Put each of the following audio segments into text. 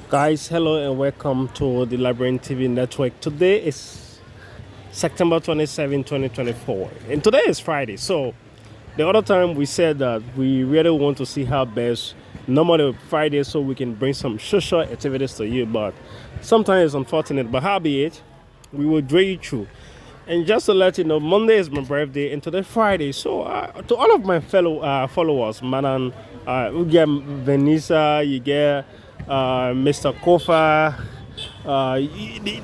Guys, hello and welcome to the Liberian TV network. Today is September 27, 2024, and today is Friday. So, the other time we said that we really want to see how best normally Friday so we can bring some social activities to you, but sometimes it's unfortunate, but how be it, we will drag you through. And just to let you know, Monday is my birthday and today Friday. So, to all of my fellow followers, Manan, you get Vanessa, you get Mr. Kofa.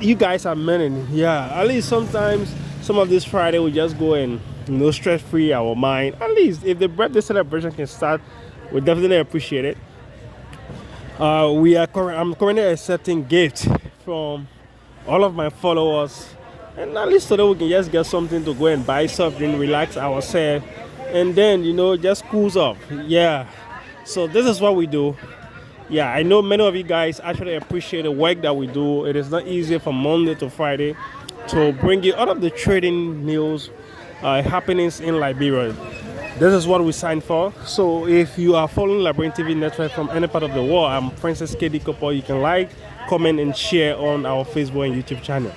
You guys are men, yeah. At least sometimes some of this Friday we just go and stress free our mind. At least if the birthday celebration can start, we definitely appreciate it. I'm currently accepting gifts from all of my followers, and at least today we can just get something to go and buy something, relax ourselves, and then just cruise off. Yeah. So this is what we do. Yeah, I know many of you guys actually appreciate the work that we do. It is not easy from Monday to Friday to bring you all of the trading news happenings in Liberia. This is what we signed for. So if you are following Liberian TV network from any part of the world, I'm Francis KD Kopo. You can like, comment, and share on our Facebook and YouTube channel.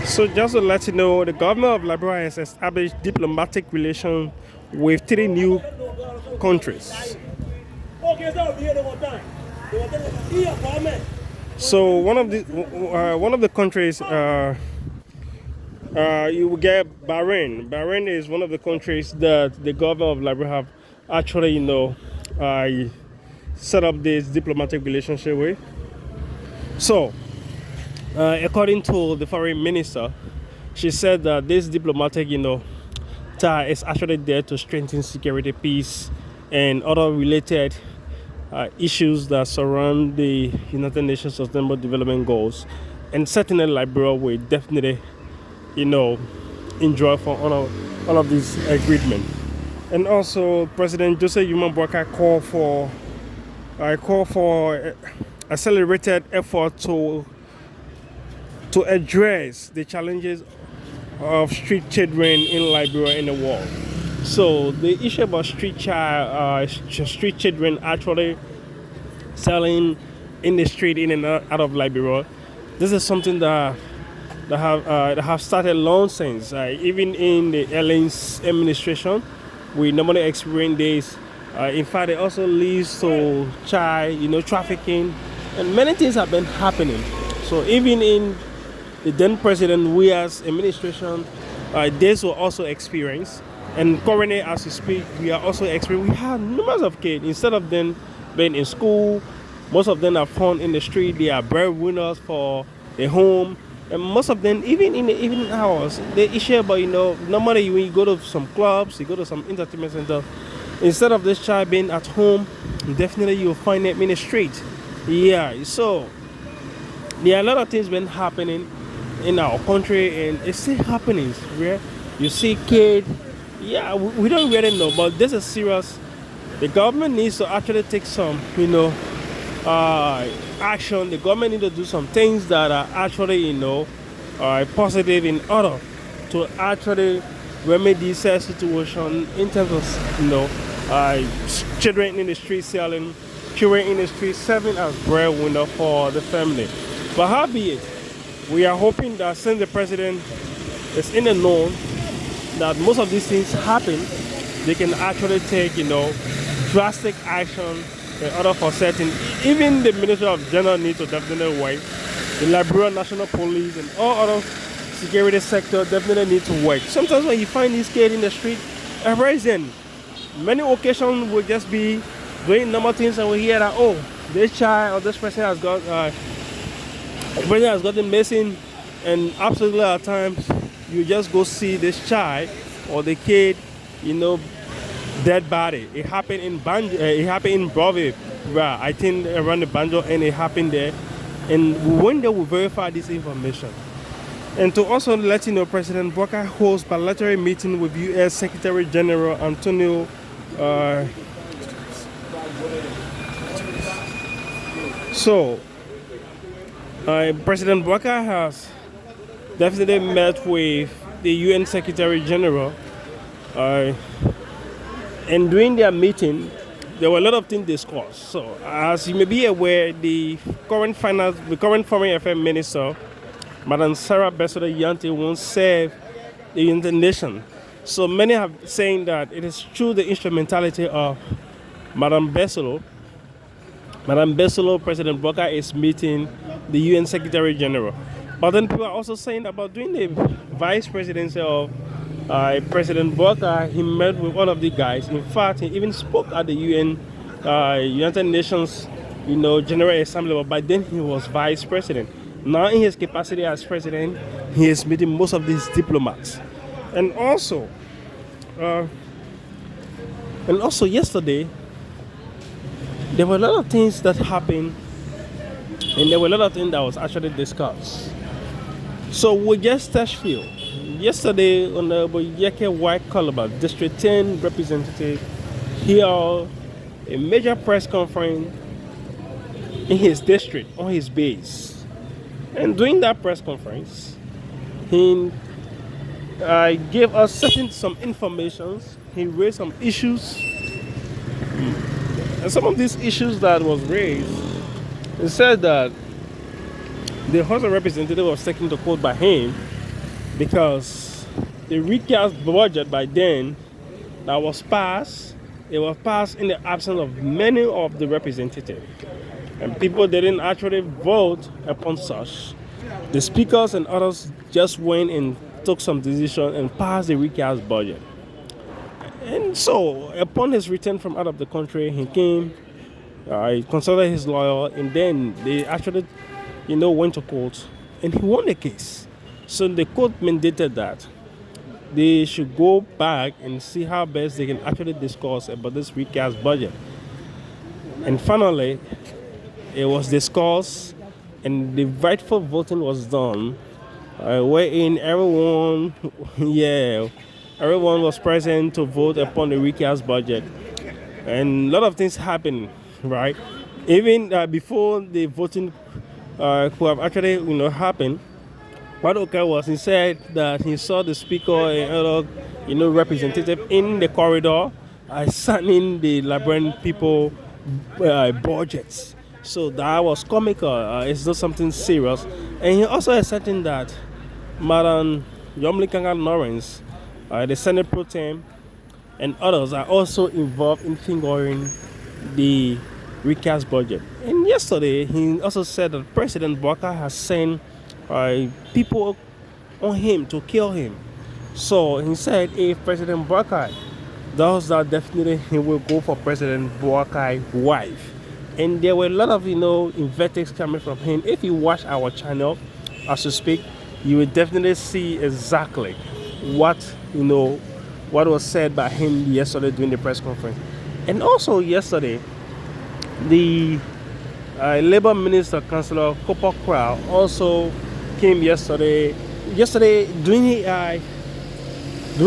So just to let you know, the government of Liberia has established diplomatic relations with 3 new countries. So one of the countries, you will get Bahrain. Bahrain is one of the countries that the government of Liberia have actually, set up this diplomatic relationship with. So, according to the foreign minister, she said that this diplomatic, tie is actually there to strengthen security, peace, and other related issues that surround the United Nations Sustainable Development Goals. And certainly Liberia will definitely, enjoy for all of these agreements. And also, President Joseph Bokia call for accelerated effort to address the challenges of street children in Liberia and the world. So the issue about street children actually selling in the street in and out of Liberia, this is something that have started long since. Even in the Ellen's administration, we normally experience this. In fact, it also leads to child, trafficking, and many things have been happening. So even in the then President Weah's administration, this will also experience. And currently, as we speak, we are also experiencing. We have numerous of kids. Instead of them being in school, most of them are found in the street. They are breadwinners for their home. And most of them, even in the evening hours, they issue about, normally when you go to some clubs, you go to some entertainment center, instead of this child being at home, definitely you'll find them in the street. Yeah, so there are a lot of things been happening in our country, and it's still happening where you see kids. Yeah, we don't really know, but this is serious. The government needs to actually take some, action. The government needs to do some things that are actually, positive in order to actually remedy this situation in terms of, children in the street selling, children in the street serving as breadwinner for the family. But how be it, we are hoping that since the president is in the know that most of these things happen, they can actually take, drastic action in order for certain. Even the Minister of General needs to definitely work. The Liberia National Police and all other security sector definitely need to work. Sometimes when you find these kids in the street, arrest them. Many occasions will just be doing normal things, and we hear that, oh, this child or this person has gotten missing, and absolutely at times you just go see this child or the kid, dead body. It happened in Bravo, I think around the Banjo, and it happened there. And we went there, we verify this information. And to also let you know, President Bokia holds bilateral meeting with U.S. Secretary General Antonio. Uh, President Bokia has definitely met with the UN Secretary General, and during their meeting, there were a lot of things discussed. So, as you may be aware, the current Foreign Affairs Minister, Madam Sarah Bessoda Yante, won't serve the United Nations. So many have saying that it is through the instrumentality of Madam Bessoda, President Bokia is meeting the UN Secretary General. But then people are also saying about doing the vice presidency of President Bokia. He met with one of the guys. In fact, he even spoke at the United Nations, General Assembly. But by then he was vice president. Now, in his capacity as president, he is meeting most of these diplomats. And also yesterday, there were a lot of things that happened, and there were a lot of things that was actually discussed. So we just touched field. Yesterday, Honorable Yeke White Calabar, District 10 representative, held a major press conference in his district, on his base. And during that press conference, he gave us some information. He raised some issues. And some of these issues that was raised, he said that the House of Representatives was taken to court by him because the recast budget by then that was passed, it was passed in the absence of many of the representatives. And people didn't actually vote upon such. The speakers and others just went and took some decision and passed the recast budget. And so, upon his return from out of the country, he came, he consulted his lawyer, and then they actually, went to court, and he won the case. So the court mandated that they should go back and see how best they can actually discuss about this recast budget. And finally, it was discussed, and the rightful voting was done, wherein everyone was present to vote upon the recast budget. And a lot of things happened, right? Even before the voting could have actually, happened, what occurred was he said that he saw the speaker and other, representative in the corridor signing the Liberian people budgets. So that was comical. It's not something serious. And he also asserting that Madam Yomli Kangan Lawrence, the Senate Pro Tem, and others are also involved in fingering the recast budget. And yesterday, he also said that President Bokia has sent people on him to kill him. So he said if President Bokia does that, definitely he will go for President Bokia's wife. And there were a lot of, invectives coming from him. If you watch our channel as we speak, you will definitely see exactly what was said by him yesterday during the press conference. And also yesterday, the Labor Minister, Councillor Copper Crow, also came yesterday doing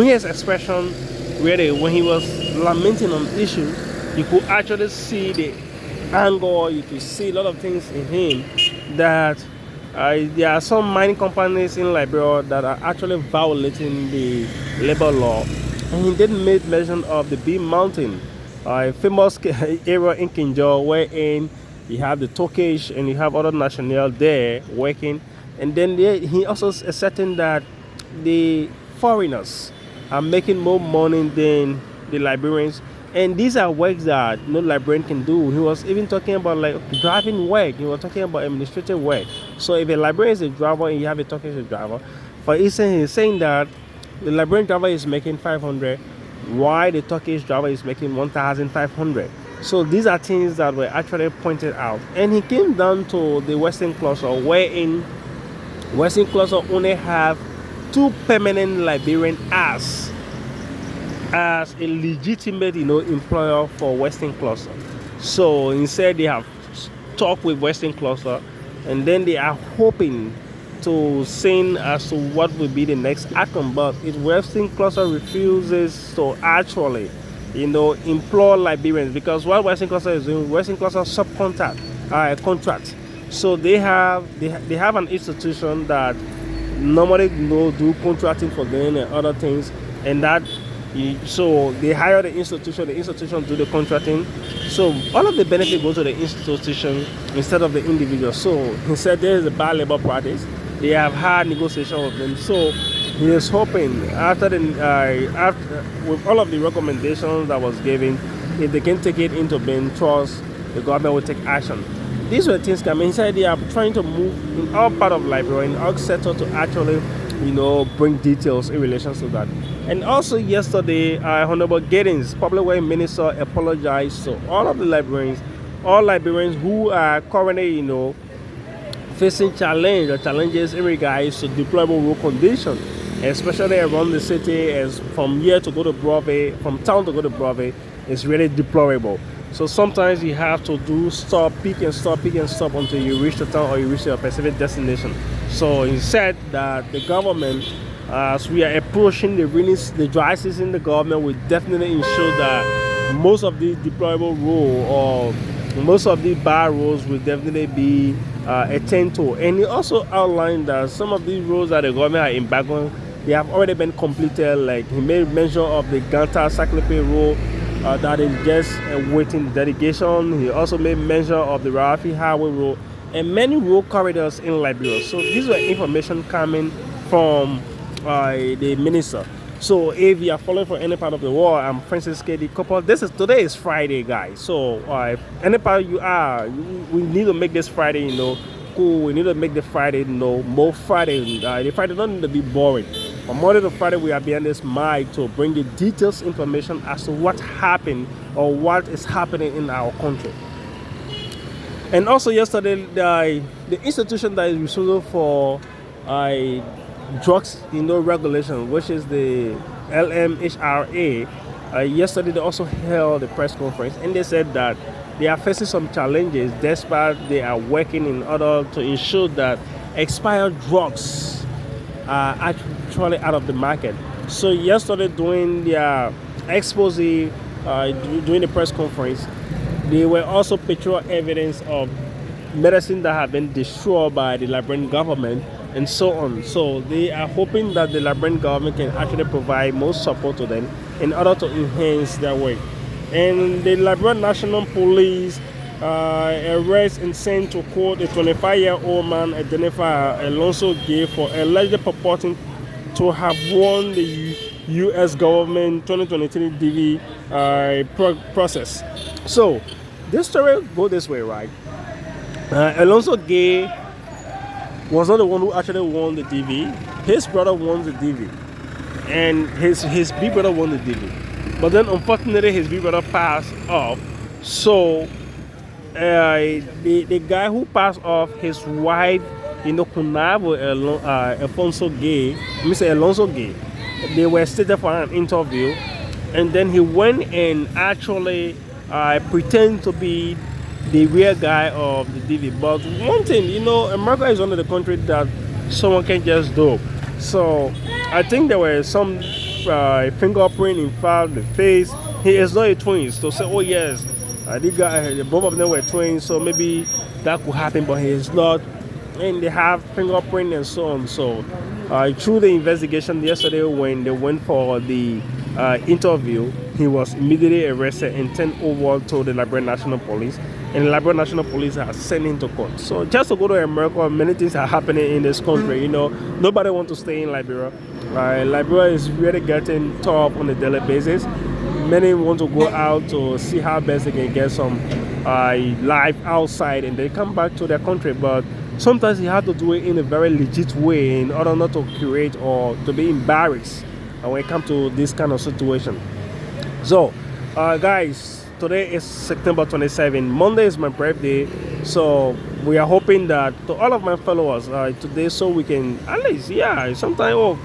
his expression, really, when he was lamenting on issues, you could actually see the anger, you could see a lot of things in him, that there are some mining companies in Liberia that are actually violating the labor law. And he did make mention of the Beam Mountain, a famous area in Kinjo, wherein you have the Turkish and you have other national there working. And then he also asserting that the foreigners are making more money than the Liberians. And these are works that no Liberian can do. He was even talking about driving work. He was talking about administrative work. So if a Liberian is a driver and you have a Turkish driver, for instance, he's saying that the Liberian driver is making 500, while the Turkish driver is making 1,500. So these are things that were actually pointed out. And he came down to the Western Cluster, wherein Western Cluster only have 2 permanent Liberian as a legitimate, employer for Western Cluster. So instead they have talked with Western Cluster, and then they are hoping to saying as to what will be the next outcome. But if Western cluster refuses to actually, implore Liberians, because what Western cluster is doing, Western cluster subcontract contract. So they have an institution that normally do contracting for them and other things, and that so they hire the institution do the contracting. So all of the benefit goes to the institution instead of the individual. So he said there is a bad labor practice. They have had negotiation with them. So he is hoping after with all of the recommendations that was given, if they can take it into being trust, the government will take action. These were things coming. He said they are trying to move in all part of Liberia, in our sector, to actually, bring details in relation to that. And also yesterday, Honorable Giddens, Public Works Minister, apologized to all of the Liberians who are currently, facing challenges in regards to deployable road conditions, especially around the city. As from here to go to Brove, from town to go to Brove, is really deplorable. So sometimes you have to pick and stop until you reach the town or you reach your specific destination. So he said that the government, as we are approaching the dry season, the government will definitely ensure that most of the deployable road or most of the bad roads will definitely be attended to. And he also outlined that some of these roads that the government are embarked on, they have already been completed. Like he made mention of the Ganta Saklepe road that is just awaiting dedication. He also made mention of the Rafi Highway road and many road corridors in Liberia. So these were information coming from the minister. So if you are following from any part of the world, I'm Francis K.D. Couple. Today is Friday, guys. So any part you are, we need to make this Friday, cool. We need to make the Friday, more Friday. The Friday don't need to be boring. From Monday to Friday, we are behind this mic to bring you details information as to what happened or what is happening in our country. And also yesterday, the institution that is responsible for drugs, regulation, which is the LMHRA, yesterday they also held a press conference, and they said that they are facing some challenges despite they are working in order to ensure that expired drugs are actually out of the market. So yesterday during their expose, during the press conference, they were also picturing evidence of medicine that have been destroyed by the Liberian government and so on. So they are hoping that the Liberian government can actually provide more support to them in order to enhance their work. And the Liberia National Police arrest and sent to court a 25-year-old man identified Alonso Gay for allegedly purporting to have won the U.S. government 2023 DV process. So this story go this way, right? Alonso Gay was not the one who actually won the DV. His brother won the DV, and his big brother won the DV. But then unfortunately his big brother passed off. So the guy who passed off, his wife, Kunavo Alonso Gay, they were stated for an interview, and then he went and actually pretend to be the real guy of the DV. But one thing, America is one of the countries that someone can just do. So I think there were some fingerprint in fact the face. He is not a twin, so say, oh yes, both of them were twins, so maybe that could happen, but he is not. And they have fingerprint and so on. So through the investigation yesterday, when they went for the interview, he was immediately arrested and turned over to the Liberian National Police, and the Liberian National Police are sent him to court. So just to go to America, many things are happening in this country. Nobody wants to stay in Liberia. Liberia is really getting tough on a daily basis. Many want to go out to see how best they can get some life outside and they come back to their country, but sometimes you have to do it in a very legit way in order not to create or to be embarrassed when it comes to this kind of situation. So guys, today is September 27. Monday is my birthday, so we are hoping that to all of my followers today, so we can at least sometimes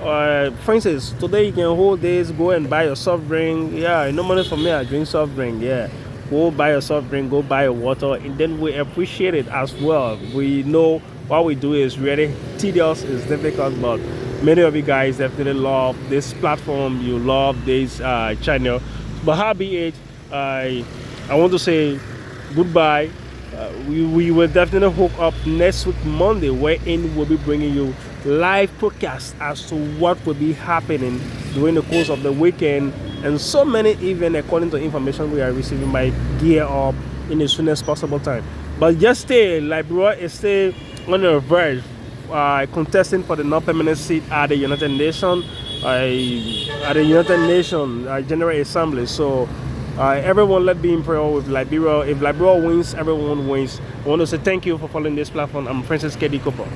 for instance, today you can hold this, go and buy your soft drink. No money for me, I drink soft drink. Go buy your soft drink, go buy your water, and then we appreciate it as well. We know what we do is really tedious, it's difficult, but many of you guys definitely love this platform, you love this channel. But how be it, I want to say goodbye. We will definitely hook up next week Monday, wherein we'll be bringing you live podcast as to what will be happening during the course of the weekend, and so many events according to information we are receiving might gear up in the soonest possible time. But just stay, Liberia is still on the verge, contesting for the non-permanent seat at the United Nations, General Assembly. So everyone, let be in prayer with Liberia. If Liberia wins, everyone wins. I want to say thank you for following this platform. I'm Francis Kedi Cooper.